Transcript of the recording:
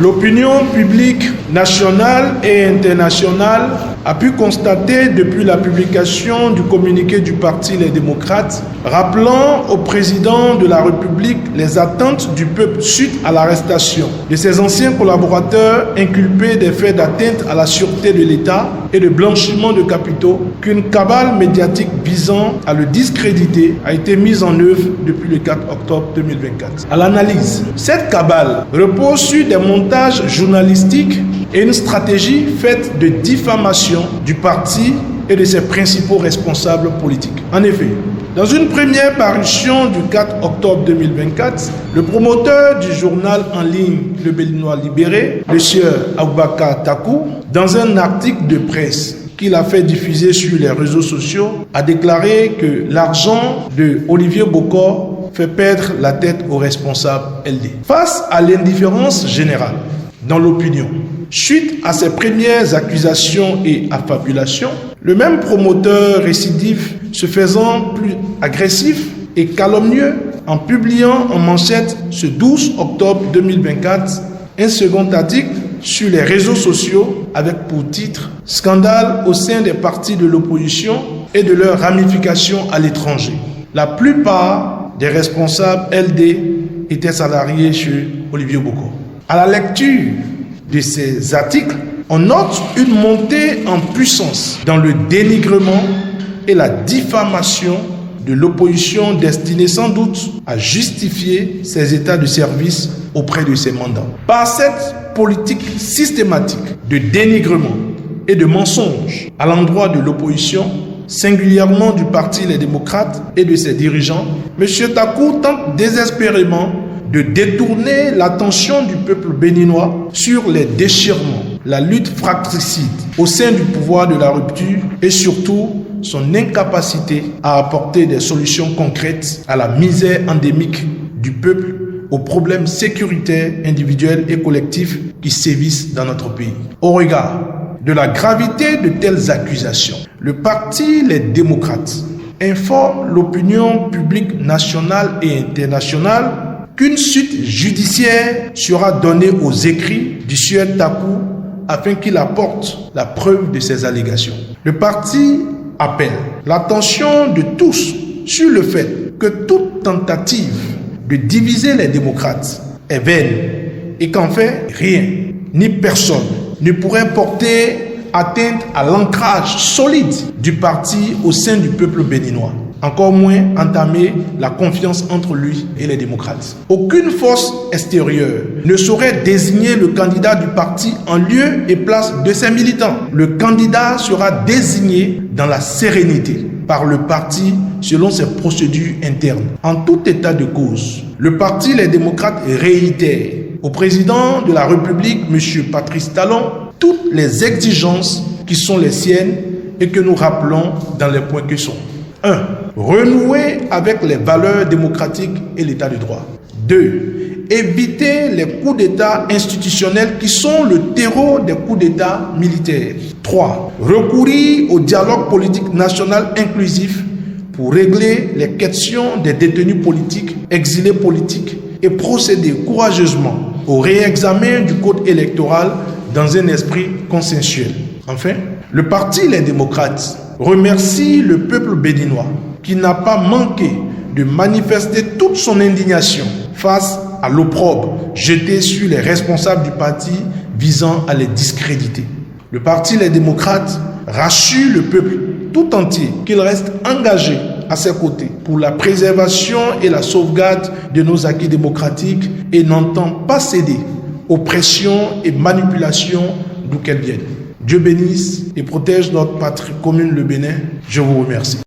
L'opinion publique nationale et internationale a pu constater depuis la publication du communiqué du Parti Les Démocrates, rappelant au président de la République les attentes du peuple suite à l'arrestation de ses anciens collaborateurs inculpés des faits d'atteinte à la sûreté de l'État et de blanchiment de capitaux, qu'une cabale médiatique visant à le discréditer a été mise en œuvre depuis le 4 octobre 2024. À l'analyse, cette cabale repose sur des montages journalistiques et une stratégie faite de diffamation du parti et de ses principaux responsables politiques. En effet, dans une première parution du 4 octobre 2024, le promoteur du journal en ligne Le Béninois Libéré, M. Aboubakar Takou, dans un article de presse qu'il a fait diffuser sur les réseaux sociaux, a déclaré que l'argent de Olivier Bokor fait perdre la tête aux responsables LD. Face à l'indifférence générale dans l'opinion, suite à ces premières accusations et affabulations, le même promoteur récidif se faisant plus agressif et calomnieux en publiant en manchette ce 12 octobre 2024 un second article sur les réseaux sociaux avec pour titre « Scandale au sein des partis de l'opposition et de leurs ramifications à l'étranger ». La plupart des responsables LD étaient salariés chez Olivier Bokor. À la lecture de ces articles, on note une montée en puissance dans le dénigrement et la diffamation de l'opposition destinée sans doute à justifier ses états de service auprès de ses mandats. Par cette politique systématique de dénigrement et de mensonges à l'endroit de l'opposition, singulièrement du Parti Les Démocrates et de ses dirigeants, M. Takou tente désespérément de détourner l'attention du peuple béninois sur les déchirements, la lutte fratricide au sein du pouvoir de la rupture et surtout son incapacité à apporter des solutions concrètes à la misère endémique du peuple, aux problèmes sécuritaires individuels et collectifs qui sévissent dans notre pays. Au regard de la gravité de telles accusations, le Parti Les Démocrates informe l'opinion publique nationale et internationale qu'une suite judiciaire sera donnée aux écrits du sieur Takou afin qu'il apporte la preuve de ses allégations. Le parti appelle l'attention de tous sur le fait que toute tentative de diviser les démocrates est vaine et qu'en fait, rien ni personne ne pourrait porter atteinte à l'ancrage solide du parti au sein du peuple béninois. Encore moins entamer la confiance entre lui et les démocrates. Aucune force extérieure ne saurait désigner le candidat du parti en lieu et place de ses militants. Le candidat sera désigné dans la sérénité par le parti selon ses procédures internes. En tout état de cause, le Parti Les Démocrates réitère au président de la République, M. Patrice Talon, toutes les exigences qui sont les siennes et que nous rappelons dans les points qui sont: 1. Renouer avec les valeurs démocratiques et l'état de droit. 2. Éviter les coups d'État institutionnels qui sont le terreau des coups d'État militaires. 3. Recourir au dialogue politique national inclusif pour régler les questions des détenus politiques, exilés politiques et procéder courageusement au réexamen du code électoral dans un esprit consensuel. Enfin, le Parti Les Démocrates remercie le peuple béninois qui n'a pas manqué de manifester toute son indignation face à l'opprobre jeté sur les responsables du parti visant à les discréditer. Le Parti Les Démocrates rassure le peuple tout entier qu'il reste engagé à ses côtés pour la préservation et la sauvegarde de nos acquis démocratiques et n'entend pas céder aux pressions et manipulations d'où qu'elles viennent. Dieu bénisse et protège notre patrie commune, le Bénin. Je vous remercie.